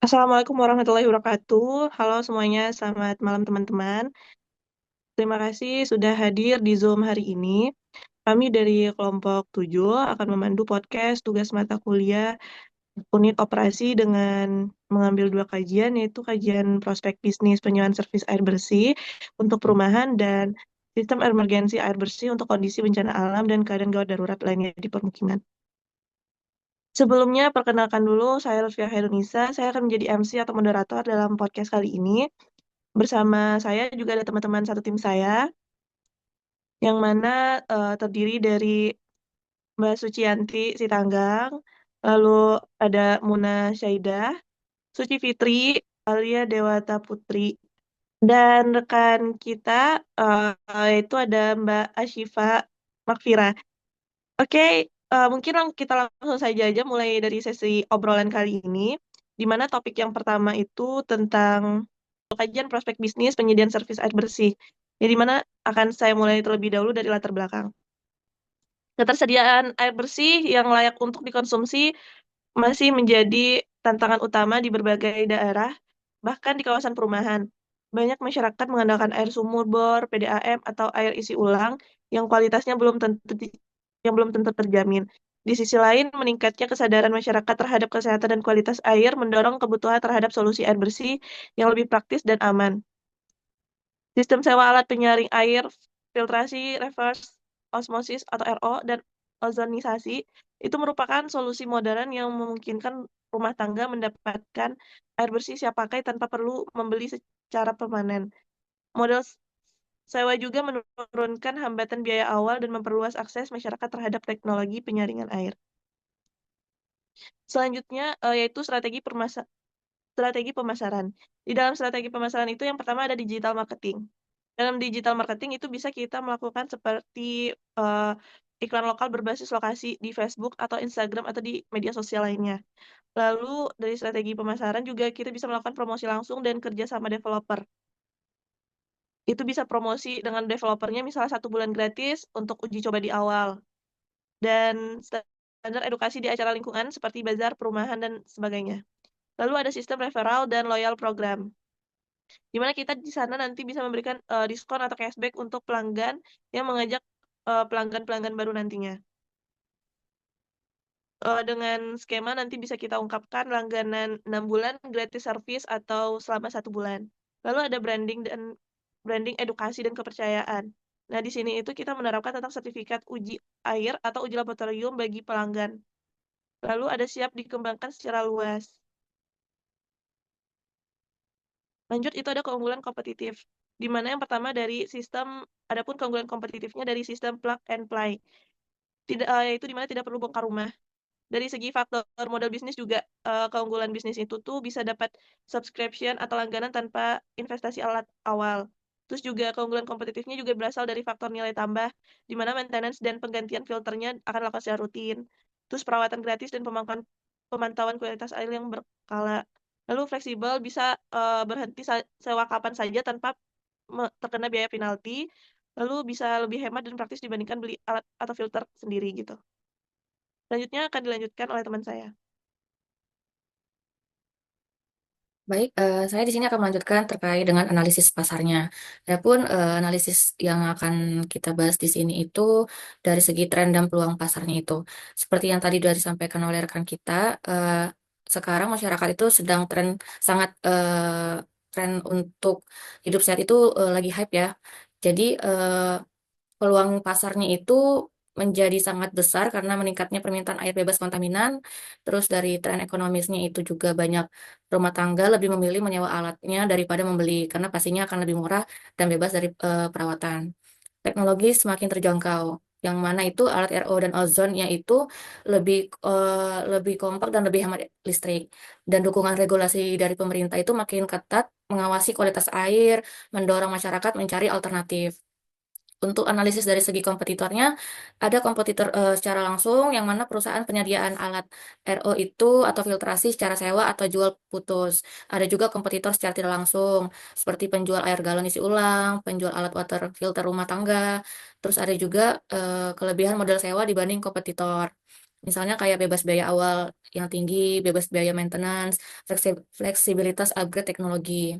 Assalamualaikum warahmatullahi wabarakatuh. Halo semuanya, selamat malam teman-teman. Terima kasih sudah hadir di Zoom hari ini. Kami dari kelompok 7 akan memandu podcast tugas mata kuliah unit operasi dengan mengambil dua kajian, yaitu kajian prospek bisnis penyewaan servis air bersih untuk perumahan dan sistem emergensi air bersih untuk kondisi bencana alam dan keadaan gawat darurat lainnya di permukiman. Sebelumnya, perkenalkan dulu, saya Lutfia Hairunisa. Saya akan menjadi MC atau moderator dalam podcast kali ini. Bersama saya juga ada teman-teman satu tim saya, yang mana terdiri dari Mbak Sucianti Sitanggang, lalu ada Muna Syaidah, Suci Fitri, Alia Dewata Putri, dan rekan kita yaitu ada Mbak Ashifa Makfira. Oke, mungkin kita langsung saja aja mulai dari sesi obrolan kali ini, di mana topik yang pertama itu tentang kajian prospek bisnis penyediaan servis air bersih. Jadi mana akan saya mulai terlebih dahulu dari latar belakang. Ketersediaan air bersih yang layak untuk dikonsumsi masih menjadi tantangan utama di berbagai daerah, bahkan di kawasan perumahan. Banyak masyarakat mengandalkan air sumur bor, PDAM, atau air isi ulang yang kualitasnya belum tentu terjamin. Di sisi lain, meningkatnya kesadaran masyarakat terhadap kesehatan dan kualitas air mendorong kebutuhan terhadap solusi air bersih yang lebih praktis dan aman. Sistem sewa alat penyaring air, filtrasi, reverse osmosis atau RO, dan ozonisasi itu merupakan solusi modern yang memungkinkan rumah tangga mendapatkan air bersih siap pakai tanpa perlu membeli secara permanen. Model sewa juga menurunkan hambatan biaya awal dan memperluas akses masyarakat terhadap teknologi penyaringan air. Selanjutnya yaitu strategi pemasaran. Di dalam strategi pemasaran itu yang pertama ada digital marketing. Dalam digital marketing itu bisa kita melakukan seperti iklan lokal berbasis lokasi di Facebook atau Instagram atau di media sosial lainnya. Lalu dari strategi pemasaran juga kita bisa melakukan promosi langsung dan kerja sama developer. Itu bisa promosi dengan developernya misalnya 1 bulan gratis untuk uji coba di awal. Dan standar edukasi di acara lingkungan seperti bazar, perumahan, dan sebagainya. Lalu ada sistem referral dan loyal program, di mana kita di sana nanti bisa memberikan diskon atau cashback untuk pelanggan yang mengajak pelanggan-pelanggan baru nantinya. Dengan skema nanti bisa kita ungkapkan langganan 6 bulan, gratis service, atau selama 1 bulan. Lalu ada branding edukasi dan kepercayaan. Nah, di sini itu kita menerapkan tentang sertifikat uji air atau uji laboratorium bagi pelanggan. Lalu ada siap dikembangkan secara luas. Lanjut, itu ada keunggulan kompetitif, di mana yang pertama dari sistem, adapun keunggulan kompetitifnya dari sistem plug and play. Yaitu di mana tidak perlu bongkar rumah. Dari segi faktor modal bisnis juga, keunggulan bisnis itu tuh bisa dapat subscription atau langganan tanpa investasi alat awal. Terus juga keunggulan kompetitifnya juga berasal dari faktor nilai tambah, di mana maintenance dan penggantian filternya akan dilakukan secara rutin. Terus perawatan gratis dan pemantauan kualitas air yang berkala. Lalu fleksibel, bisa berhenti sewa kapan saja tanpa terkena biaya penalti. Lalu bisa lebih hemat dan praktis dibandingkan beli alat atau filter sendiri gitu. Selanjutnya akan dilanjutkan oleh teman saya. Baik, saya di sini akan melanjutkan terkait dengan analisis pasarnya. Adapun analisis yang akan kita bahas di sini itu dari segi tren dan peluang pasarnya itu. Seperti yang tadi sudah disampaikan oleh rekan kita, sekarang masyarakat itu sedang sangat tren untuk hidup sehat itu lagi hype ya. Jadi peluang pasarnya itu menjadi sangat besar karena meningkatnya permintaan air bebas kontaminan. Terus dari tren ekonomisnya itu juga banyak rumah tangga lebih memilih menyewa alatnya daripada membeli karena pastinya akan lebih murah dan bebas dari perawatan. Teknologi semakin terjangkau, yang mana itu alat RO dan ozonnya itu lebih kompak dan lebih hemat listrik. Dan dukungan regulasi dari pemerintah itu makin ketat mengawasi kualitas air, mendorong masyarakat mencari alternatif. Untuk analisis dari segi kompetitornya, ada kompetitor secara langsung yang mana perusahaan penyediaan alat RO itu atau filtrasi secara sewa atau jual putus. Ada juga kompetitor secara tidak langsung, seperti penjual air galon isi ulang, penjual alat water filter rumah tangga. Terus ada juga kelebihan model sewa dibanding kompetitor. Misalnya kayak bebas biaya awal yang tinggi, bebas biaya maintenance, fleksibilitas upgrade teknologi.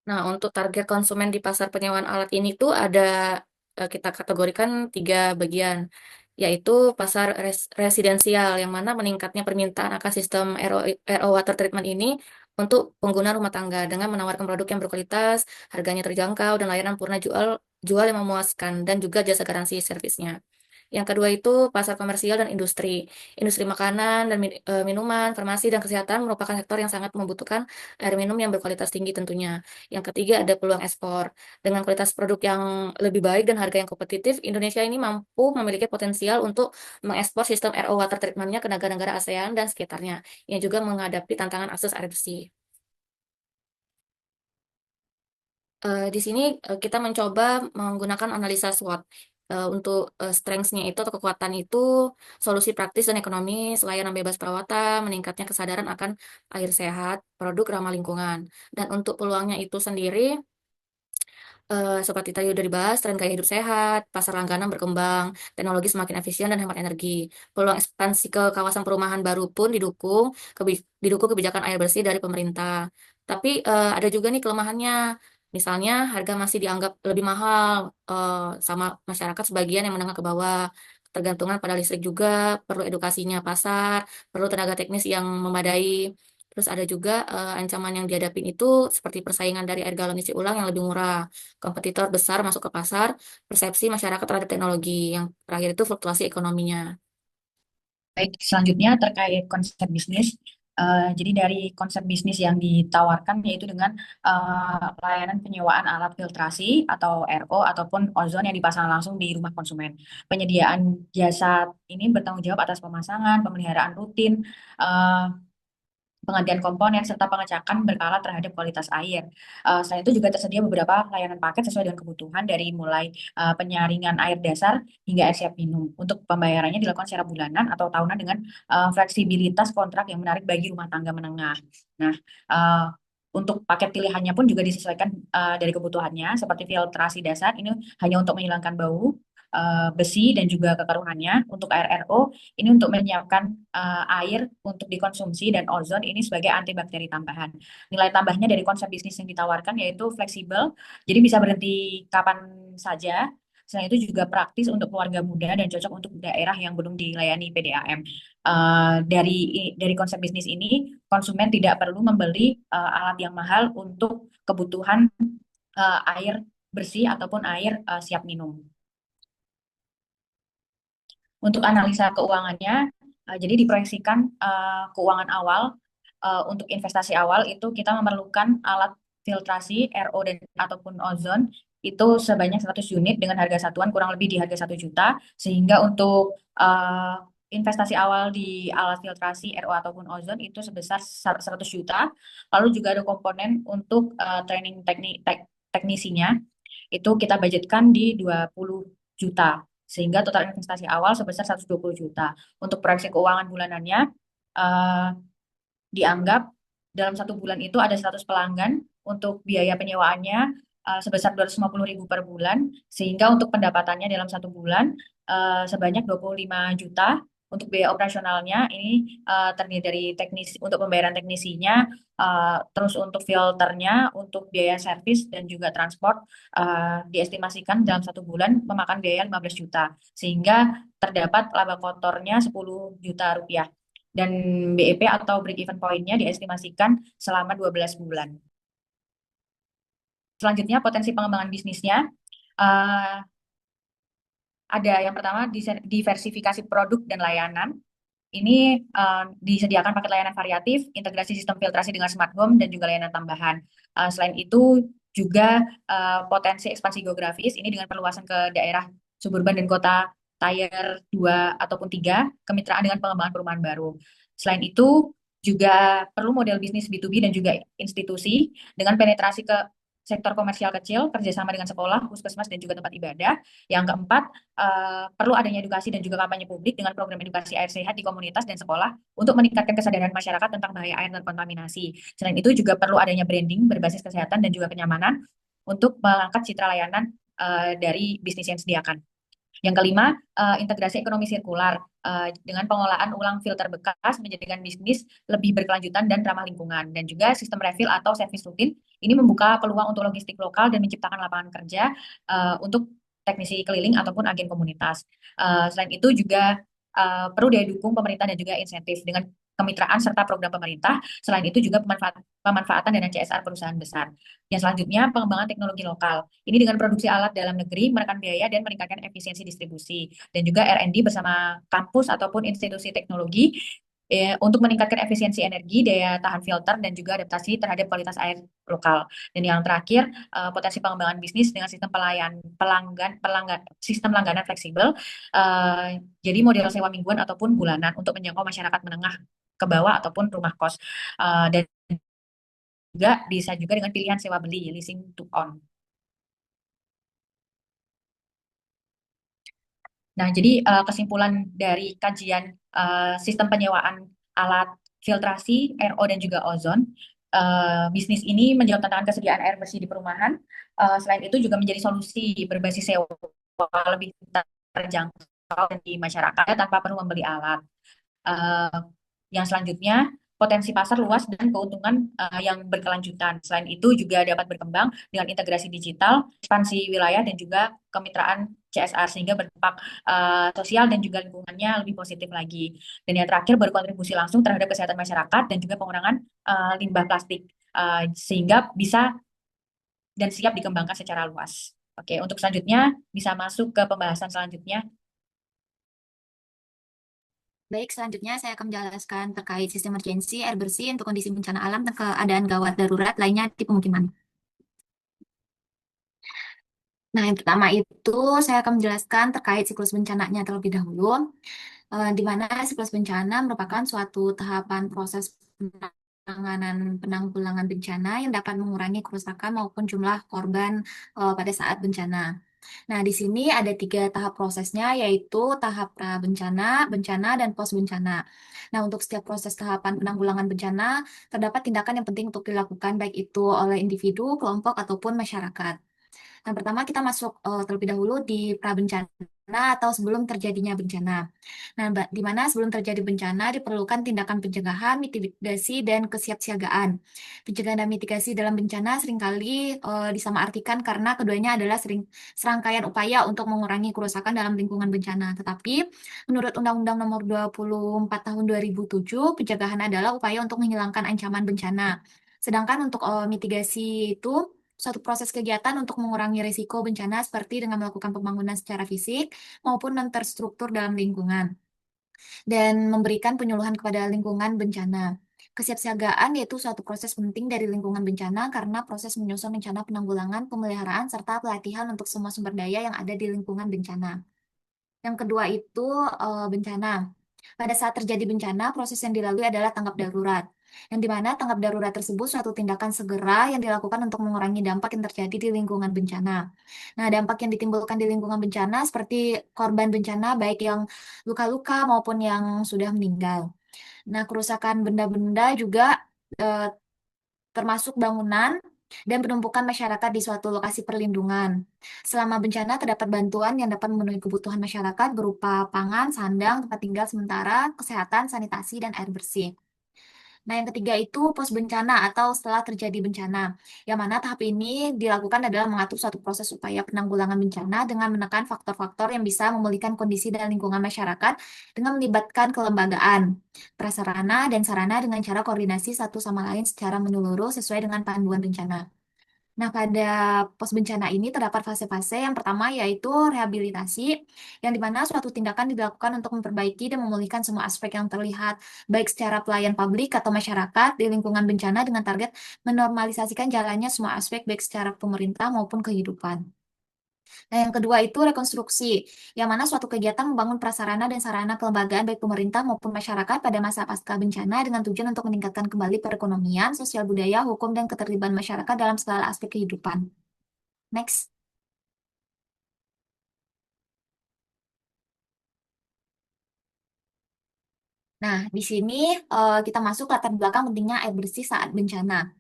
Nah, untuk target konsumen di pasar penyewaan alat ini tuh ada kita kategorikan tiga bagian, yaitu pasar residensial yang mana meningkatnya permintaan akan sistem RO water treatment ini untuk pengguna rumah tangga dengan menawarkan produk yang berkualitas, harganya terjangkau, dan layanan purna jual jual yang memuaskan dan juga jasa garansi servisnya. Yang kedua itu pasar komersial dan industri. Industri makanan dan minuman, farmasi dan kesehatan merupakan sektor yang sangat membutuhkan air minum yang berkualitas tinggi tentunya. Yang ketiga ada peluang ekspor. Dengan kualitas produk yang lebih baik dan harga yang kompetitif, Indonesia ini mampu memiliki potensial untuk mengekspor sistem RO water treatment-nya ke negara-negara ASEAN dan sekitarnya, yang juga menghadapi tantangan akses air bersih. Di sini kita mencoba menggunakan analisa SWOT. Untuk strengths-nya itu atau kekuatan itu, solusi praktis dan ekonomis, layanan bebas perawatan, meningkatnya kesadaran akan air sehat, produk ramah lingkungan. Dan untuk peluangnya itu sendiri, seperti tadi udah dibahas, tren gaya hidup sehat, pasar langganan berkembang, teknologi semakin efisien dan hemat energi. Peluang ekspansi ke kawasan perumahan baru pun didukung kebijakan air bersih dari pemerintah. Tapi ada juga nih kelemahannya. Misalnya harga masih dianggap lebih mahal sama masyarakat sebagian yang menengah ke bawah. Tergantungan pada listrik juga, perlu edukasinya pasar, perlu tenaga teknis yang memadai. Terus ada juga ancaman yang dihadapin itu seperti persaingan dari air galon isi ulang yang lebih murah, kompetitor besar masuk ke pasar, persepsi masyarakat terhadap teknologi, yang terakhir itu fluktuasi ekonominya. Baik, selanjutnya terkait konsep bisnis. Jadi dari konsep bisnis yang ditawarkan yaitu dengan layanan penyewaan alat filtrasi atau RO ataupun ozon yang dipasang langsung di rumah konsumen. Penyediaan jasa ini bertanggung jawab atas pemasangan, pemeliharaan rutin, eh, penggantian komponen, serta pengecekan berkala terhadap kualitas air. Selain itu juga tersedia beberapa layanan paket sesuai dengan kebutuhan dari mulai penyaringan air dasar hingga air siap minum. Untuk pembayarannya dilakukan secara bulanan atau tahunan dengan fleksibilitas kontrak yang menarik bagi rumah tangga menengah. Nah, uh, untuk paket pilihannya pun juga disesuaikan dari kebutuhannya, seperti filtrasi dasar ini hanya untuk menghilangkan bau, besi dan juga kekaruhannya. Untuk air RO ini untuk menyiapkan air untuk dikonsumsi dan ozon ini sebagai antibakteri tambahan. Nilai tambahnya dari konsep bisnis yang ditawarkan yaitu fleksibel, jadi bisa berhenti kapan saja. Selain itu juga praktis untuk keluarga muda dan cocok untuk daerah yang belum dilayani PDAM. Dari konsep bisnis ini, konsumen tidak perlu membeli alat yang mahal untuk kebutuhan air bersih ataupun air siap minum. Untuk analisa keuangannya, jadi diproyeksikan keuangan awal untuk investasi awal itu kita memerlukan alat filtrasi RO dan ataupun ozon itu sebanyak 100 unit dengan harga satuan kurang lebih di harga 1 juta, sehingga untuk investasi awal di alat filtrasi RO ataupun ozon itu sebesar 100 juta. Lalu juga ada komponen untuk training teknisinya itu kita budgetkan di 20 juta. Sehingga total investasi awal sebesar 120 juta. Untuk proyeksi keuangan bulanannya, eh, dianggap dalam 1 bulan itu ada 100 pelanggan. Untuk biaya penyewaannya sebesar 250.000 per bulan. Sehingga untuk pendapatannya dalam 1 bulan sebanyak 25 juta. Untuk biaya operasionalnya ini terdiri dari teknis untuk pembayaran teknisinya, terus untuk filternya, untuk biaya servis dan juga transport diestimasikan dalam 1 bulan memakan biaya 15 juta, sehingga terdapat laba kotornya 10 juta rupiah. Dan BEP atau break even point-nya diestimasikan selama 12 bulan. Selanjutnya potensi pengembangan bisnisnya. eh, ada yang pertama diversifikasi produk dan layanan. Ini disediakan paket layanan variatif, integrasi sistem filtrasi dengan smart home, dan juga layanan tambahan. Selain itu, juga potensi ekspansi geografis, ini dengan perluasan ke daerah suburban dan kota tier 2 ataupun 3, kemitraan dengan pengembangan perumahan baru. Selain itu, juga perlu model bisnis B2B dan juga institusi dengan penetrasi ke sektor komersial kecil, kerjasama dengan sekolah, puskesmas, dan juga tempat ibadah. Yang keempat, perlu adanya edukasi dan juga kampanye publik dengan program edukasi air sehat di komunitas dan sekolah untuk meningkatkan kesadaran masyarakat tentang bahaya air dan kontaminasi. Selain itu juga perlu adanya branding berbasis kesehatan dan juga kenyamanan untuk mengangkat citra layanan dari bisnis yang disediakan. Yang kelima, integrasi ekonomi sirkular dengan pengolahan ulang filter bekas menjadikan bisnis lebih berkelanjutan dan ramah lingkungan. Dan juga sistem refill atau servis rutin ini membuka peluang untuk logistik lokal dan menciptakan lapangan kerja untuk teknisi keliling ataupun agen komunitas. Selain itu juga perlu didukung pemerintah dan juga insentif dengan kemitraan serta program pemerintah. Selain itu juga pemanfaatan dana CSR perusahaan besar. Yang selanjutnya, pengembangan teknologi lokal. Ini dengan produksi alat dalam negeri, menekan biaya dan meningkatkan efisiensi distribusi. Dan juga R&D bersama kampus ataupun institusi teknologi untuk meningkatkan efisiensi energi, daya tahan filter, dan juga adaptasi terhadap kualitas air lokal. Dan yang terakhir, potensi pengembangan bisnis dengan sistem sistem langganan fleksibel. Jadi model sewa mingguan ataupun bulanan untuk menjangkau masyarakat menengah ke bawah ataupun rumah kos. Dan juga bisa juga dengan pilihan sewa beli, leasing to own. Nah, jadi kesimpulan dari kajian sistem penyewaan alat filtrasi, RO, dan juga ozon, bisnis ini menjawab tantangan kesediaan air bersih di perumahan. Selain itu juga menjadi solusi berbasis sewa lebih terjangkau di masyarakat tanpa perlu membeli alat. Eh, yang selanjutnya, potensi pasar luas dan keuntungan yang berkelanjutan. Selain itu juga dapat berkembang dengan integrasi digital, ekspansi wilayah, dan juga kemitraan CSR sehingga berdampak sosial dan juga lingkungannya lebih positif lagi. Dan yang terakhir berkontribusi langsung terhadap kesehatan masyarakat dan juga pengurangan limbah plastik sehingga bisa dan siap dikembangkan secara luas. Oke, untuk selanjutnya bisa masuk ke pembahasan selanjutnya. Baik, selanjutnya saya akan menjelaskan terkait sistem emergency air bersih untuk kondisi bencana alam dan keadaan gawat darurat lainnya di pemukiman. Nah, yang pertama itu saya akan menjelaskan terkait siklus bencananya terlebih dahulu, di mana siklus bencana merupakan suatu tahapan proses penanggulangan bencana yang dapat mengurangi kerusakan maupun jumlah korban pada saat bencana. Nah, di sini ada tiga tahap prosesnya, yaitu tahap pra-bencana, bencana, dan pos-bencana. Nah, untuk setiap proses tahapan penanggulangan bencana, terdapat tindakan yang penting untuk dilakukan, baik itu oleh individu, kelompok, ataupun masyarakat. Yang pertama kita masuk terlebih dahulu di pra-bencana atau sebelum terjadinya bencana. Nah, di mana sebelum terjadi bencana diperlukan tindakan pencegahan, mitigasi, dan kesiapsiagaan. Pencegahan dan mitigasi dalam bencana seringkali disamaartikan karena keduanya adalah serangkaian upaya untuk mengurangi kerusakan dalam lingkungan bencana. Tetapi menurut Undang-Undang Nomor 24 Tahun 2007, pencegahan adalah upaya untuk menghilangkan ancaman bencana. Sedangkan untuk mitigasi itu suatu proses kegiatan untuk mengurangi risiko bencana seperti dengan melakukan pembangunan secara fisik maupun non terstruktur dalam lingkungan dan memberikan penyuluhan kepada lingkungan bencana. Kesiapsiagaan yaitu suatu proses penting dari lingkungan bencana karena proses menyusun rencana penanggulangan, pemeliharaan, serta pelatihan untuk semua sumber daya yang ada di lingkungan bencana. Yang kedua itu bencana. Pada saat terjadi bencana, proses yang dilalui adalah tanggap darurat, yang dimana tanggap darurat tersebut suatu tindakan segera yang dilakukan untuk mengurangi dampak yang terjadi di lingkungan bencana. Nah, dampak yang ditimbulkan di lingkungan bencana seperti korban bencana, baik yang luka-luka maupun yang sudah meninggal. Nah, kerusakan benda-benda juga eh, termasuk bangunan dan penumpukan masyarakat di suatu lokasi perlindungan. Selama bencana terdapat bantuan yang dapat memenuhi kebutuhan masyarakat berupa pangan, sandang, tempat tinggal sementara, kesehatan, sanitasi, dan air bersih. Nah, yang ketiga itu pos bencana atau setelah terjadi bencana, yang mana tahap ini dilakukan adalah mengatur suatu proses upaya penanggulangan bencana dengan menekan faktor-faktor yang bisa memulihkan kondisi dan lingkungan masyarakat dengan melibatkan kelembagaan, prasarana, dan sarana dengan cara koordinasi satu sama lain secara menyeluruh sesuai dengan panduan bencana. Nah, pada pos bencana ini terdapat fase-fase. Yang pertama yaitu rehabilitasi, yang dimana suatu tindakan dilakukan untuk memperbaiki dan memulihkan semua aspek yang terlihat, baik secara pelayan publik atau masyarakat di lingkungan bencana dengan target menormalisasikan jalannya semua aspek baik secara pemerintah maupun kehidupan. Nah, yang kedua itu rekonstruksi, yang mana suatu kegiatan membangun prasarana dan sarana kelembagaan baik pemerintah maupun masyarakat pada masa pasca bencana dengan tujuan untuk meningkatkan kembali perekonomian, sosial budaya, hukum, dan keterlibatan masyarakat dalam segala aspek kehidupan. Next. Nah, di sini kita masuk latar belakang pentingnya air bersih saat bencana.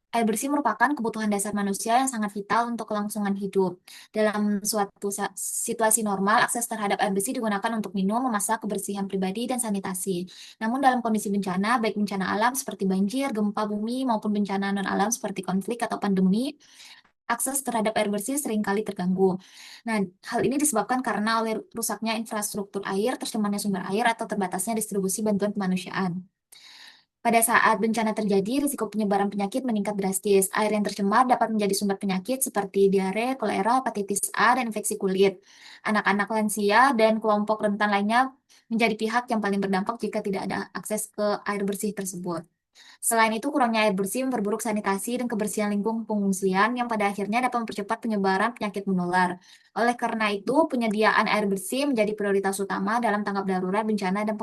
Air bersih merupakan kebutuhan dasar manusia yang sangat vital untuk kelangsungan hidup. Dalam suatu situasi normal, akses terhadap air bersih digunakan untuk minum, memasak, kebersihan pribadi, dan sanitasi. Namun dalam kondisi bencana, baik bencana alam seperti banjir, gempa bumi, maupun bencana non-alam seperti konflik atau pandemi, akses terhadap air bersih seringkali terganggu. Nah, hal ini disebabkan karena oleh rusaknya infrastruktur air, tercemarnya sumber air, atau terbatasnya distribusi bantuan kemanusiaan. Pada saat bencana terjadi, risiko penyebaran penyakit meningkat drastis. Air yang tercemar dapat menjadi sumber penyakit seperti diare, kolera, hepatitis A, dan infeksi kulit. Anak-anak lansia dan kelompok rentan lainnya menjadi pihak yang paling berdampak jika tidak ada akses ke air bersih tersebut. Selain itu, kurangnya air bersih memperburuk sanitasi dan kebersihan lingkungan pengungsian yang pada akhirnya dapat mempercepat penyebaran penyakit menular. Oleh karena itu, penyediaan air bersih menjadi prioritas utama dalam tanggap darurat bencana dan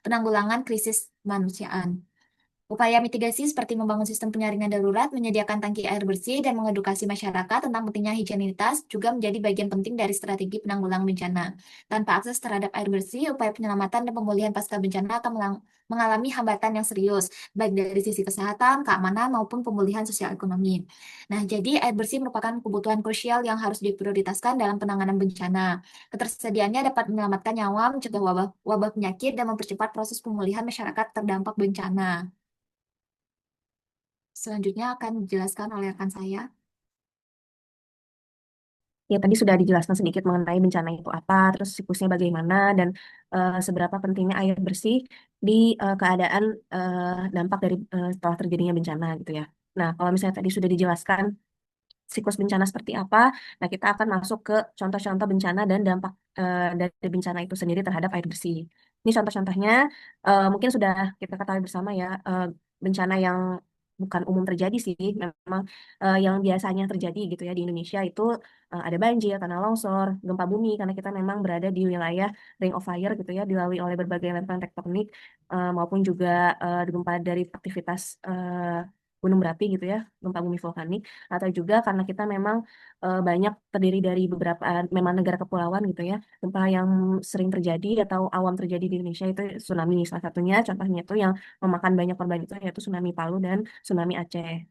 penanggulangan krisis kemanusiaan. Upaya mitigasi seperti membangun sistem penyaringan darurat, menyediakan tangki air bersih, dan mengedukasi masyarakat tentang pentingnya higienitas juga menjadi bagian penting dari strategi penanggulangan bencana. Tanpa akses terhadap air bersih, upaya penyelamatan dan pemulihan pasca bencana akan mengalami hambatan yang serius, baik dari sisi kesehatan, keamanan, maupun pemulihan sosial ekonomi. Nah, jadi air bersih merupakan kebutuhan krusial yang harus diprioritaskan dalam penanganan bencana. Ketersediaannya dapat menyelamatkan nyawa, mencegah wabah penyakit, dan mempercepat proses pemulihan masyarakat terdampak bencana. Selanjutnya akan dijelaskan oleh rekan saya. Ya, tadi sudah dijelaskan sedikit mengenai bencana itu apa, terus siklusnya bagaimana, dan seberapa pentingnya air bersih di keadaan dampak dari setelah terjadinya bencana gitu ya. Nah, kalau misalnya tadi sudah dijelaskan siklus bencana seperti apa, nah kita akan masuk ke contoh-contoh bencana dan dampak dari bencana itu sendiri terhadap air bersih. Ini contoh-contohnya mungkin sudah kita ketahui bersama ya, bencana yang bukan umum terjadi sih, memang yang biasanya terjadi gitu ya di Indonesia itu ada banjir, tanah longsor, gempa bumi, karena kita memang berada di wilayah Ring of Fire gitu ya, dilalui oleh berbagai lempeng tektonik maupun juga gempa dari aktivitas gunung berapi gitu ya, gempa bumi vulkanik, atau juga karena kita memang banyak terdiri dari beberapa memang negara kepulauan gitu ya. Gempa yang sering terjadi atau awam terjadi di Indonesia itu tsunami salah satunya. Contohnya itu yang memakan banyak korban itu yaitu tsunami Palu dan tsunami Aceh.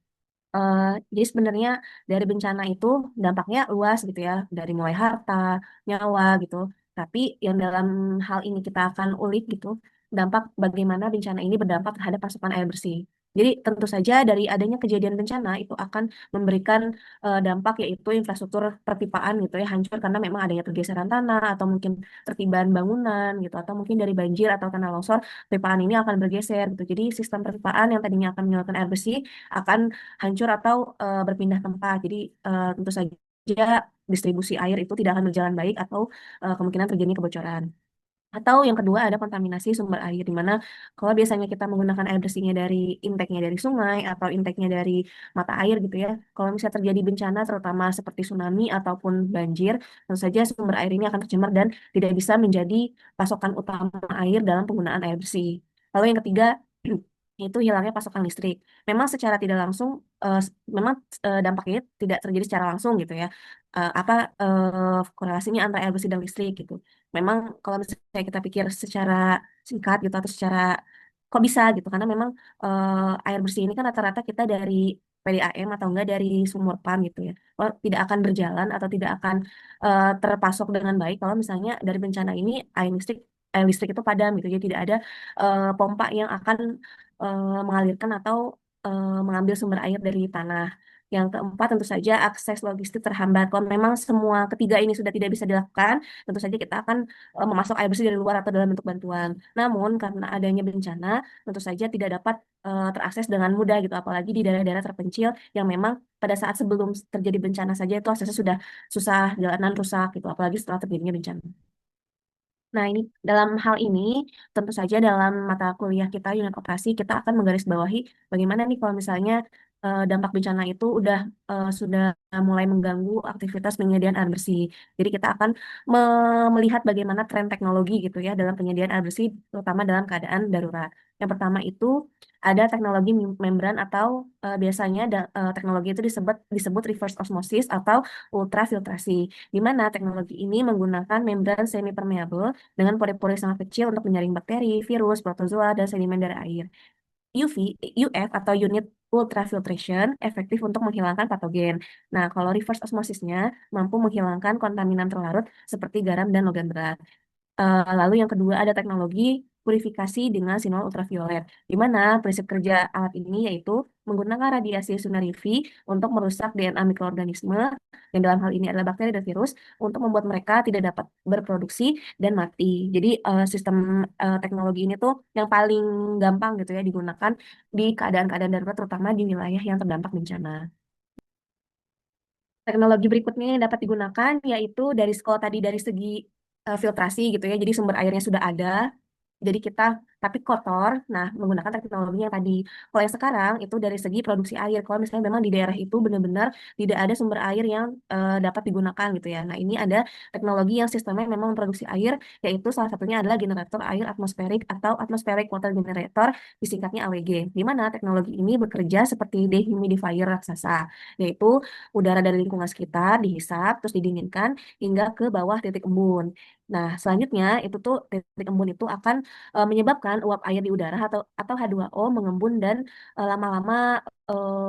Eh, jadi sebenarnya dari bencana itu dampaknya luas gitu ya, dari mulai harta, nyawa gitu. Tapi yang dalam hal ini kita akan ulik gitu, dampak bagaimana bencana ini berdampak terhadap pasokan air bersih. Jadi tentu saja dari adanya kejadian bencana itu akan memberikan dampak yaitu infrastruktur perpipaan gitu ya hancur karena memang adanya pergeseran tanah atau mungkin tertiban bangunan gitu atau mungkin dari banjir atau tanah longsor perpipaan ini akan bergeser gitu. Jadi sistem perpipaan yang tadinya akan menyalurkan air bersih akan hancur atau berpindah tempat. Jadi tentu saja distribusi air itu tidak akan berjalan baik atau kemungkinan terjadi kebocoran. Atau yang kedua ada kontaminasi sumber air, di mana kalau biasanya kita menggunakan air bersihnya dari intake-nya dari sungai atau intake-nya dari mata air gitu ya. Kalau misalnya terjadi bencana terutama seperti tsunami ataupun banjir, tentu saja sumber air ini akan tercemar dan tidak bisa menjadi pasokan utama air dalam penggunaan air bersih. Lalu yang ketiga itu hilangnya pasokan listrik. Memang secara tidak langsung, memang dampaknya tidak terjadi secara langsung gitu ya. Apa korelasinya antara air bersih dan listrik gitu. Memang kalau misalnya kita pikir secara singkat gitu atau secara kok bisa gitu karena memang air bersih ini kan rata-rata kita dari PDAM atau enggak dari sumur PAM gitu ya. Kalau tidak akan berjalan atau tidak akan terpasok dengan baik kalau misalnya dari bencana ini air listrik itu padam gitu. Jadi tidak ada pompa yang akan mengalirkan atau mengambil sumber air dari tanah. Yang keempat, tentu saja akses logistik terhambat. Kalau memang semua ketiga ini sudah tidak bisa dilakukan, tentu saja kita akan memasok air bersih dari luar atau dalam bentuk bantuan. Namun, karena adanya bencana, tentu saja tidak dapat terakses dengan mudah gitu, apalagi di daerah-daerah terpencil yang memang pada saat sebelum terjadi bencana saja itu aksesnya sudah susah, jalanan rusak gitu, apalagi setelah terjadinya bencana. Nah, ini dalam hal ini tentu saja dalam mata kuliah kita unit operasi kita akan menggarisbawahi bagaimana nih kalau misalnya dampak bencana itu sudah mulai mengganggu aktivitas penyediaan air bersih. Jadi kita akan melihat bagaimana tren teknologi gitu ya dalam penyediaan air bersih terutama dalam keadaan darurat. Yang pertama itu ada teknologi membran atau biasanya teknologi itu disebut reverse osmosis atau ultrafiltrasi, di mana teknologi ini menggunakan membran semi permeable dengan pori-pori sangat kecil untuk menyaring bakteri, virus, protozoa, dan sedimen dari air. UV, UF atau unit ultrafiltration efektif untuk menghilangkan patogen. Nah, kalau reverse osmosisnya mampu menghilangkan kontaminan terlarut seperti garam dan logam berat. Lalu yang kedua ada teknologi purifikasi dengan sinar ultraviolet, di mana prinsip kerja alat ini yaitu menggunakan radiasi sinar UV untuk merusak DNA mikroorganisme, yang dalam hal ini adalah bakteri dan virus, untuk membuat mereka tidak dapat berproduksi dan mati. Jadi sistem teknologi ini tuh yang paling gampang gitu ya digunakan di keadaan-keadaan darurat, terutama di wilayah yang terdampak bencana. Teknologi berikutnya yang dapat digunakan yaitu kalau tadi dari segi filtrasi gitu ya, jadi sumber airnya sudah ada, jadi kita tapi kotor, nah menggunakan teknologi yang tadi. Kalau yang sekarang itu dari segi produksi air, kalau misalnya memang di daerah itu benar-benar tidak ada sumber air yang dapat digunakan gitu ya. Nah ini ada teknologi yang sistemnya memang memproduksi air, yaitu salah satunya adalah generator air atmosferik atau atmospheric water generator, disingkatnya AWG. Di mana teknologi ini bekerja seperti dehumidifier raksasa, yaitu udara dari lingkungan sekitar dihisap terus didinginkan hingga ke bawah titik embun. Nah, selanjutnya itu tuh titik embun itu akan menyebabkan uap air di udara atau H2O mengembun dan lama-lama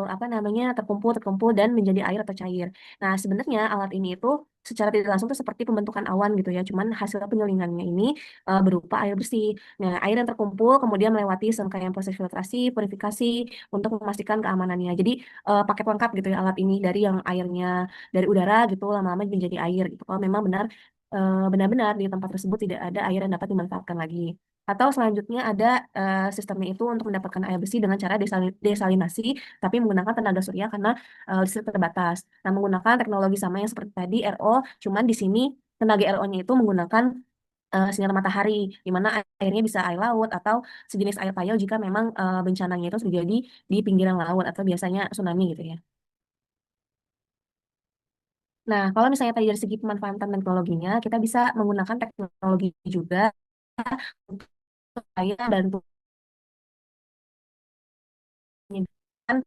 apa namanya terkumpul terkumpul dan menjadi air atau cair. Nah, sebenarnya alat ini itu secara tidak langsung tuh seperti pembentukan awan gitu ya. Cuman hasil penyelingannya ini berupa air bersih. Nah, air yang terkumpul kemudian melewati serangkaian proses filtrasi, purifikasi untuk memastikan keamanannya. Jadi paket lengkap gitu ya alat ini, dari yang airnya dari udara gitu lama-lama menjadi air gitu. Kalau memang benar-benar di tempat tersebut tidak ada air yang dapat dimanfaatkan lagi. Atau selanjutnya ada sistemnya itu untuk mendapatkan air bersih dengan cara desalinasi, tapi menggunakan tenaga surya karena listrik terbatas. Nah, menggunakan teknologi sama yang seperti tadi RO, cuman di sini tenaga RO-nya itu menggunakan sinar matahari, di mana airnya bisa air laut atau sejenis air payau jika memang bencananya itu terjadi di pinggiran laut atau biasanya tsunami gitu ya. Nah, kalau misalnya tadi dari segi pemanfaatan teknologinya, kita bisa menggunakan teknologi juga untuk supaya bantu menyediakan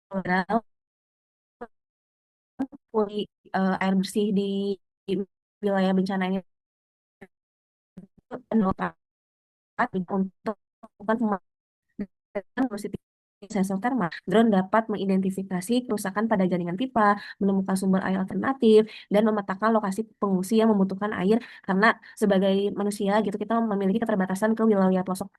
program air bersih di wilayah bencana ini nol untuk melakukan dengan positif sensor thermal. Drone dapat mengidentifikasi kerusakan pada jaringan pipa, menemukan sumber air alternatif, dan memetakan lokasi pengungsi yang membutuhkan air, karena sebagai manusia gitu kita memiliki keterbatasan ke wilayah pelosok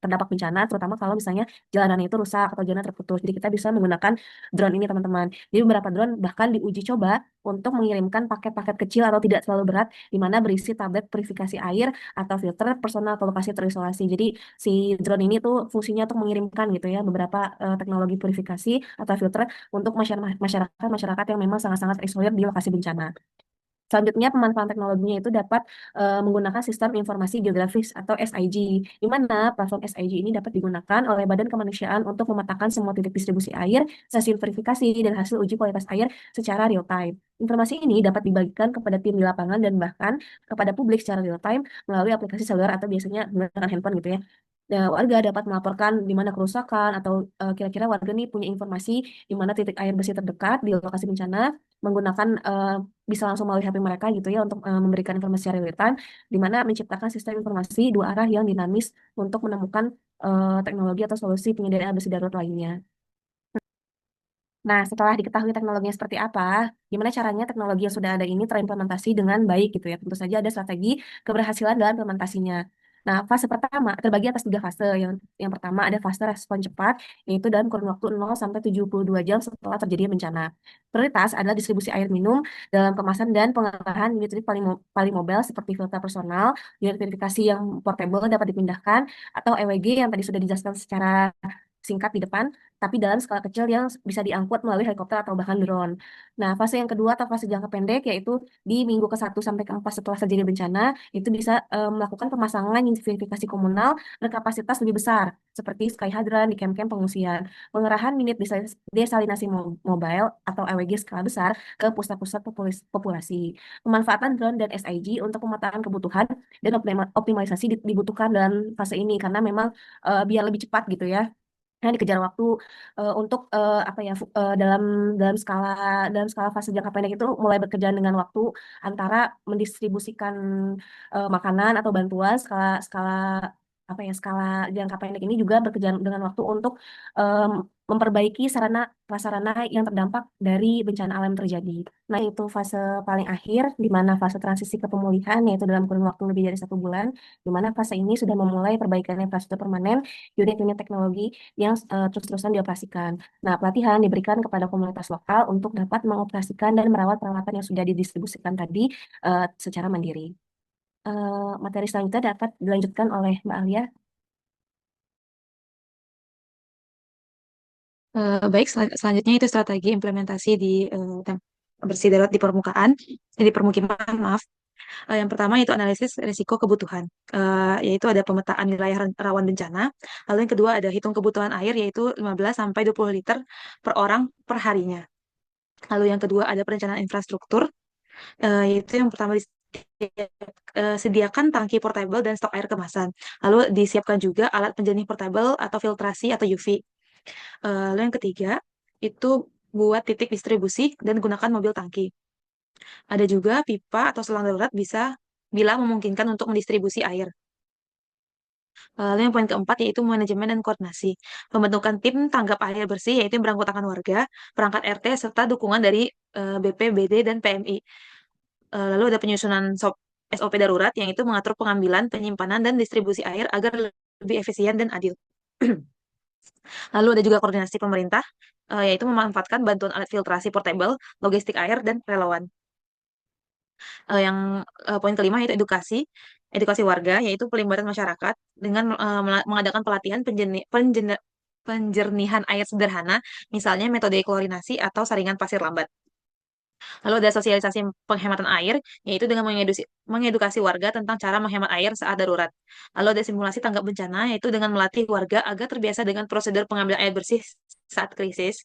terdampak bencana, terutama kalau misalnya jalanannya itu rusak atau jalan terputus. Jadi kita bisa menggunakan drone ini teman-teman. Jadi beberapa drone bahkan diuji coba untuk mengirimkan paket-paket kecil atau tidak terlalu berat, di mana berisi tablet purifikasi air atau filter personal atau lokasi terisolasi. Jadi si drone ini tuh fungsinya untuk mengirimkan gitu ya beberapa teknologi purifikasi atau filter untuk masyarakat yang memang sangat-sangat terisolir di lokasi bencana. Selanjutnya, pemanfaatan teknologinya itu dapat menggunakan sistem informasi geografis atau SIG, di mana platform SIG ini dapat digunakan oleh Badan Kemanusiaan untuk memetakan semua titik distribusi air, stasiun verifikasi, dan hasil uji kualitas air secara real time. Informasi ini dapat dibagikan kepada tim di lapangan dan bahkan kepada publik secara real time melalui aplikasi seluler atau biasanya menggunakan handphone gitu ya. Nah, warga dapat melaporkan di mana kerusakan atau kira-kira warga nih punya informasi di mana titik air bersih terdekat di lokasi bencana, menggunakan bisa langsung melalui HP mereka gitu ya untuk memberikan informasi secara real time, di mana menciptakan sistem informasi dua arah yang dinamis untuk menemukan teknologi atau solusi penyediaan air bersih darurat lainnya. Nah, setelah diketahui teknologinya seperti apa, gimana caranya teknologi yang sudah ada ini terimplementasi dengan baik gitu ya. Tentu saja ada strategi keberhasilan dalam implementasinya. Nah, fase pertama terbagi atas 3 fase. Yang pertama ada fase respon cepat, yaitu dalam kurun waktu 0 sampai 72 jam setelah terjadi bencana. Prioritas adalah distribusi air minum dalam kemasan dan pengerahan unit paling mobile seperti filter personal, unit verifikasi yang portable dapat dipindahkan, atau EWG yang tadi sudah dijelaskan secara singkat di depan, tapi dalam skala kecil yang bisa diangkut melalui helikopter atau bahkan drone. Nah, fase yang kedua atau fase jangka pendek yaitu di minggu ke-1 sampai ke-4 setelah terjadi bencana, itu bisa melakukan pemasangan unit verifikasi komunal berkapasitas lebih besar, seperti sky hydrant di camp-camp pengungsian, pengerahan unit desalinasi mobile atau AWG skala besar ke pusat-pusat populasi, pemanfaatan drone dan SIG untuk pemetaan kebutuhan dan optimalisasi dibutuhkan dalam fase ini, karena memang biar lebih cepat gitu ya. Nah, dikejar waktu untuk apa ya dalam skala fase jangka pendek itu mulai bekerja dengan waktu antara mendistribusikan makanan atau bantuan skala skala apa ya skala jangka pendek ini juga berkejaran dengan waktu untuk em, memperbaiki sarana prasarana yang terdampak dari bencana alam yang terjadi. Nah, itu fase paling akhir, di mana fase transisi ke pemulihan, yaitu dalam kurun waktu lebih dari 1 bulan, di mana fase ini sudah memulai perbaikan infrastruktur permanen, unit-unit teknologi yang terus-terusan dioperasikan. Nah, pelatihan diberikan kepada komunitas lokal untuk dapat mengoperasikan dan merawat peralatan yang sudah didistribusikan tadi secara mandiri. Materi selanjutnya dapat dilanjutkan oleh Mbak Alia. Baik, selanjutnya itu strategi implementasi di bersih darurat di permukaan, di permukiman, maaf. Yang pertama itu analisis risiko kebutuhan, yaitu ada pemetaan wilayah rawan bencana. Lalu yang kedua ada hitung kebutuhan air, yaitu 15 sampai 20 liter per orang per harinya. Lalu yang kedua ada perencanaan infrastruktur, yaitu yang pertama sediakan tangki portable dan stok air kemasan. Lalu disiapkan juga alat penjernih portable atau filtrasi atau UV. Lalu yang ketiga, itu buat titik distribusi dan gunakan mobil tangki. Ada juga pipa atau selang darurat bila memungkinkan untuk mendistribusi air. Lalu yang poin keempat yaitu manajemen dan koordinasi. Pembentukan tim tanggap air bersih yaitu yang beranggotakan warga, perangkat RT, serta dukungan dari BPBD dan PMI. Lalu ada penyusunan SOP darurat yang itu mengatur pengambilan, penyimpanan, dan distribusi air agar lebih efisien dan adil. Lalu ada juga koordinasi pemerintah, yaitu memanfaatkan bantuan alat filtrasi portable, logistik air, dan relawan. Yang poin kelima yaitu edukasi warga, yaitu pelibatan masyarakat dengan mengadakan pelatihan penjernihan air sederhana, misalnya metode klorinasi atau saringan pasir lambat. Lalu ada sosialisasi penghematan air, yaitu dengan mengedukasi warga tentang cara menghemat air saat darurat. Lalu ada simulasi tanggap bencana, yaitu dengan melatih warga agar terbiasa dengan prosedur pengambilan air bersih saat krisis.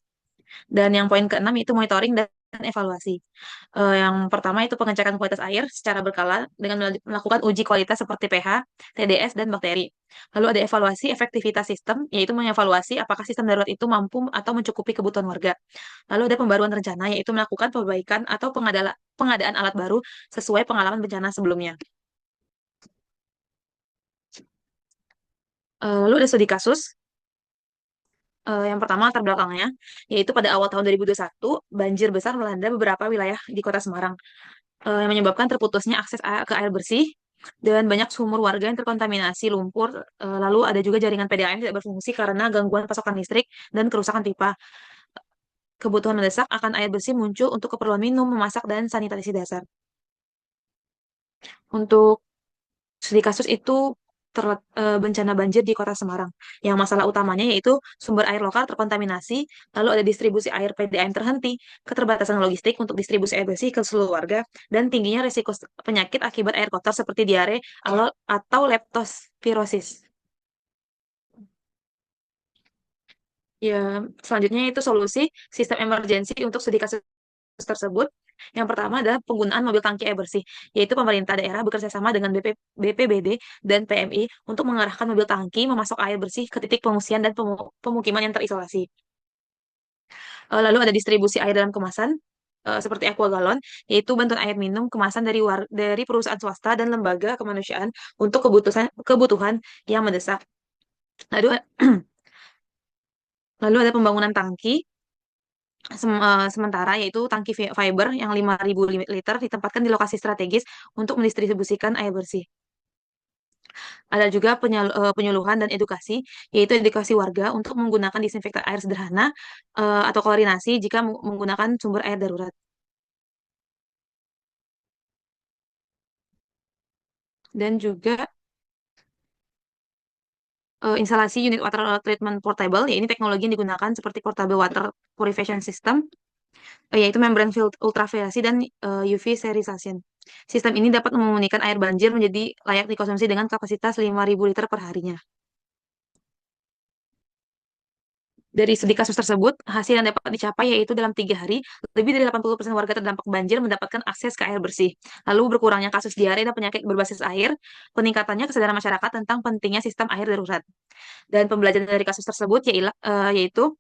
Dan yang poin keenam itu monitoring dan evaluasi. Yang pertama itu pengecekan kualitas air secara berkala dengan melakukan uji kualitas seperti pH, TDS, dan bakteri. Lalu ada evaluasi efektivitas sistem, yaitu mengevaluasi apakah sistem darurat itu mampu atau mencukupi kebutuhan warga. Lalu ada pembaruan rencana, yaitu melakukan perbaikan atau pengadaan alat baru sesuai pengalaman bencana sebelumnya. Lalu ada studi kasus. Yang pertama latar belakangnya, yaitu pada awal tahun 2021, banjir besar melanda beberapa wilayah di Kota Semarang, yang menyebabkan terputusnya akses ke air bersih dan banyak sumur warga yang terkontaminasi lumpur. Lalu ada juga jaringan PDAM tidak berfungsi karena gangguan pasokan listrik dan kerusakan pipa. Kebutuhan mendesak akan air bersih muncul untuk keperluan minum, memasak, dan sanitasi dasar. Untuk studi kasus itu bencana banjir di Kota Semarang. Yang masalah utamanya yaitu sumber air lokal terkontaminasi, lalu ada distribusi air PDAM terhenti, keterbatasan logistik untuk distribusi air bersih ke seluruh warga, dan tingginya risiko penyakit akibat air kotor seperti diare atau leptospirosis. Ya, selanjutnya itu solusi sistem emergensi untuk studi kasus tersebut. Yang pertama adalah penggunaan mobil tangki air bersih, yaitu pemerintah daerah bekerja sama dengan BPBD dan PMI untuk mengarahkan mobil tangki memasok air bersih ke titik pengungsian dan pemukiman yang terisolasi. Lalu ada distribusi air dalam kemasan, seperti aqua galon, yaitu bantuan air minum kemasan dari perusahaan swasta dan lembaga kemanusiaan untuk kebutuhan yang mendesak. Lalu, lalu ada pembangunan tangki sementara yaitu tangki fiber yang 5.000 liter ditempatkan di lokasi strategis untuk mendistribusikan air bersih. Ada juga penyuluhan dan edukasi, yaitu edukasi warga untuk menggunakan disinfektan air sederhana atau klorinasi jika menggunakan sumber air darurat. Dan juga instalasi unit water treatment portable, ya ini teknologi yang digunakan seperti portable water purification system, yaitu membran ultraviolet dan UV sterilization. Sistem ini dapat memurnikan air banjir menjadi layak dikonsumsi dengan kapasitas 5.000 liter per harinya. Dari studi kasus tersebut, hasil yang dapat dicapai yaitu dalam 3 hari, lebih dari 80% warga terdampak banjir mendapatkan akses ke air bersih. Lalu berkurangnya kasus diare dan penyakit berbasis air, peningkatannya kesadaran masyarakat tentang pentingnya sistem air darurat. Dan pembelajaran dari kasus tersebut yaitu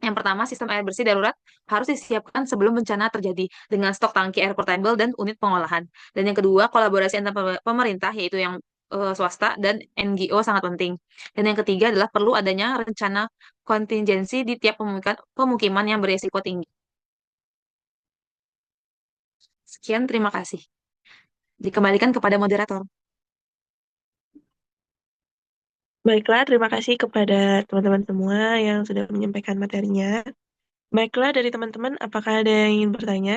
yang pertama, sistem air bersih darurat harus disiapkan sebelum bencana terjadi dengan stok tangki air portable dan unit pengolahan. Dan yang kedua, kolaborasi antar pemerintah yaitu yang swasta dan NGO sangat penting. Dan yang ketiga adalah perlu adanya rencana kontingensi di tiap pemukiman yang beresiko tinggi. Sekian, terima kasih. Dikembalikan kepada moderator. Baiklah, terima kasih kepada teman-teman semua yang sudah menyampaikan materinya. Baiklah, dari teman-teman, apakah ada yang ingin bertanya?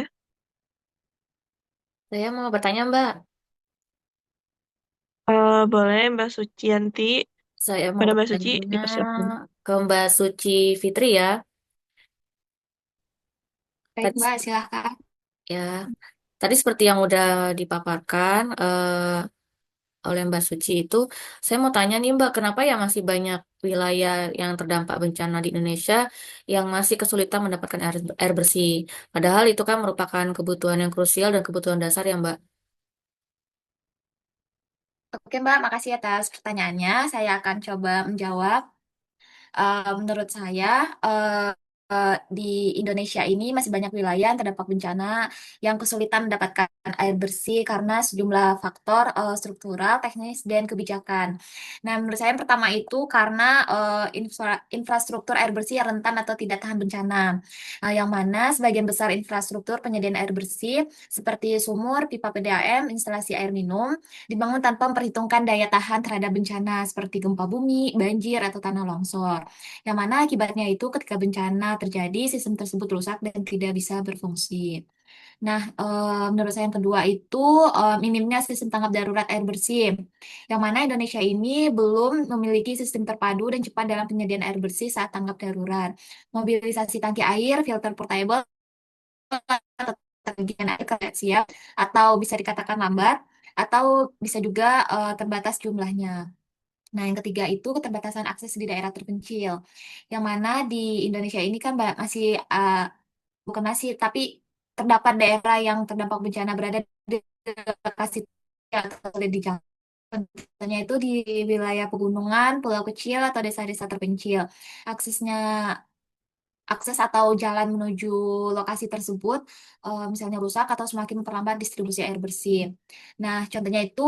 Saya mau bertanya, Mbak. Boleh, Mbak Sucianti. Saya mau Pada Mbak Suci, bertanya dipersilakan. ke Mbak Suci Fitri ya. Baik, Tadi, Mbak, silahkan. ya, tadi seperti yang udah dipaparkan oleh Mbak Suci itu, saya mau tanya nih Mbak, kenapa ya masih banyak wilayah yang terdampak bencana di Indonesia yang masih kesulitan mendapatkan air bersih? Padahal itu kan merupakan kebutuhan yang krusial dan kebutuhan dasar ya Mbak. Oke, Mbak, makasih atas pertanyaannya. Saya akan coba menjawab. Menurut saya, di Indonesia ini masih banyak wilayah yang terdampak bencana yang kesulitan mendapatkan air bersih karena sejumlah faktor struktural, teknis, dan kebijakan. Nah, menurut saya yang pertama itu karena infrastruktur air bersih yang rentan atau tidak tahan bencana. Yang mana sebagian besar infrastruktur penyediaan air bersih seperti sumur, pipa PDAM, instalasi air minum dibangun tanpa memperhitungkan daya tahan terhadap bencana seperti gempa bumi, banjir, atau tanah longsor. Yang mana akibatnya itu ketika bencana terjadi, sistem tersebut rusak dan tidak bisa berfungsi. Nah, menurut saya yang kedua itu minimnya sistem tanggap darurat air bersih. Yang mana Indonesia ini belum memiliki sistem terpadu dan cepat dalam penyediaan air bersih saat tanggap darurat. Mobilisasi tangki air, filter portable, atau tagihan air tidak siap, atau bisa dikatakan lambat, atau bisa juga terbatas jumlahnya. Nah, yang ketiga itu keterbatasan akses di daerah terpencil, yang mana di Indonesia ini kan masih, bukan masih, tapi terdapat daerah yang terdampak bencana berada di lokasi atau di Jawa. Contohnya itu di wilayah pegunungan, pulau kecil, atau desa-desa terpencil. Aksesnya akses atau jalan menuju lokasi tersebut misalnya rusak atau semakin memperlambat distribusi air bersih. Nah, contohnya itu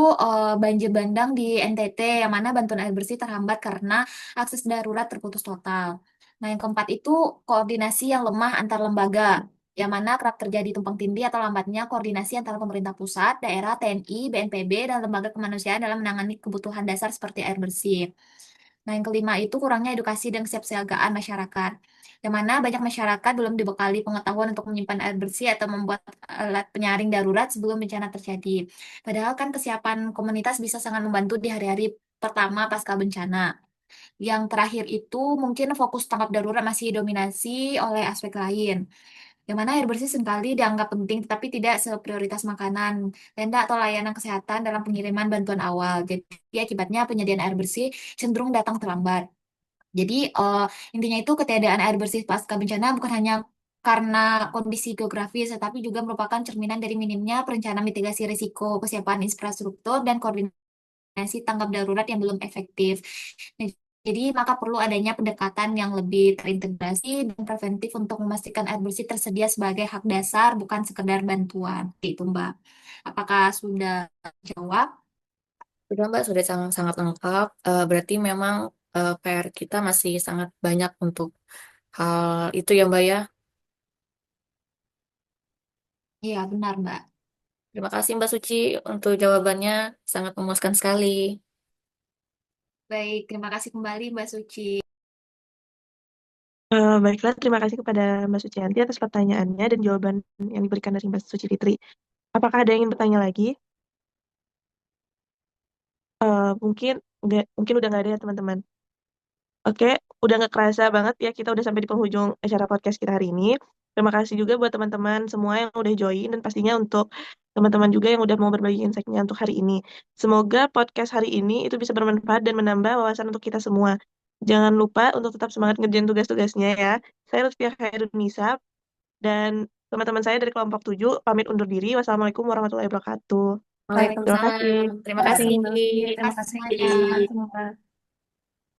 banjir bandang di NTT yang mana bantuan air bersih terhambat karena akses darurat terputus total. Nah, yang keempat itu koordinasi yang lemah antar lembaga, yang mana kerap terjadi tumpang tindih atau lambatnya koordinasi antara pemerintah pusat, daerah, TNI, BNPB, dan lembaga kemanusiaan dalam menangani kebutuhan dasar seperti air bersih. Nah, yang kelima itu kurangnya edukasi dan kesiapsiagaan masyarakat, yang mana banyak masyarakat belum dibekali pengetahuan untuk menyimpan air bersih atau membuat alat penyaring darurat sebelum bencana terjadi. Padahal kan kesiapan komunitas bisa sangat membantu di hari-hari pertama pasca bencana. Yang terakhir itu mungkin fokus tanggap darurat masih dominasi oleh aspek lain, yang mana air bersih seringkali dianggap penting tetapi tidak seprioritas makanan, tenda atau layanan kesehatan dalam pengiriman bantuan awal. Jadi akibatnya penyediaan air bersih cenderung datang terlambat. Jadi intinya itu ketiadaan air bersih pasca bencana bukan hanya karena kondisi geografis, tetapi juga merupakan cerminan dari minimnya perencanaan mitigasi risiko, kesiapan infrastruktur, dan koordinasi tanggap darurat yang belum efektif. Nah, jadi maka perlu adanya pendekatan yang lebih terintegrasi dan preventif untuk memastikan air bersih tersedia sebagai hak dasar, bukan sekedar bantuan. Itu Mbak. Apakah sudah jawab? Sudah Mbak, sudah sangat, sangat lengkap. Berarti memang PR kita masih sangat banyak untuk hal itu ya Mbak ya. Iya, benar Mbak. Terima kasih Mbak Suci untuk jawabannya, sangat memuaskan sekali. Baik, terima kasih kembali Mbak Suci. Baiklah, terima kasih kepada Mbak Sucianti atas pertanyaannya dan jawaban yang diberikan dari Mbak Suci Fitri. Apakah ada yang ingin bertanya lagi? Mungkin nggak, mungkin udah nggak ada ya teman-teman. Oke, udah nggak kerasa banget ya kita udah sampai di penghujung acara podcast kita hari ini. Terima kasih juga buat teman-teman semua yang udah join dan pastinya untuk teman-teman juga yang udah mau berbagi insight-nya untuk hari ini. Semoga podcast hari ini itu bisa bermanfaat dan menambah wawasan untuk kita semua. Jangan lupa untuk tetap semangat ngerjain tugas-tugasnya ya. Saya Lutfiah Khairunisa dan teman-teman saya dari kelompok 7 pamit undur diri. Wassalamualaikum warahmatullahi wabarakatuh. Terima Waalaikumsalam. kasih. Terima Terima kasih. kasih. Terima Terima kasih kasih semuanya. semua.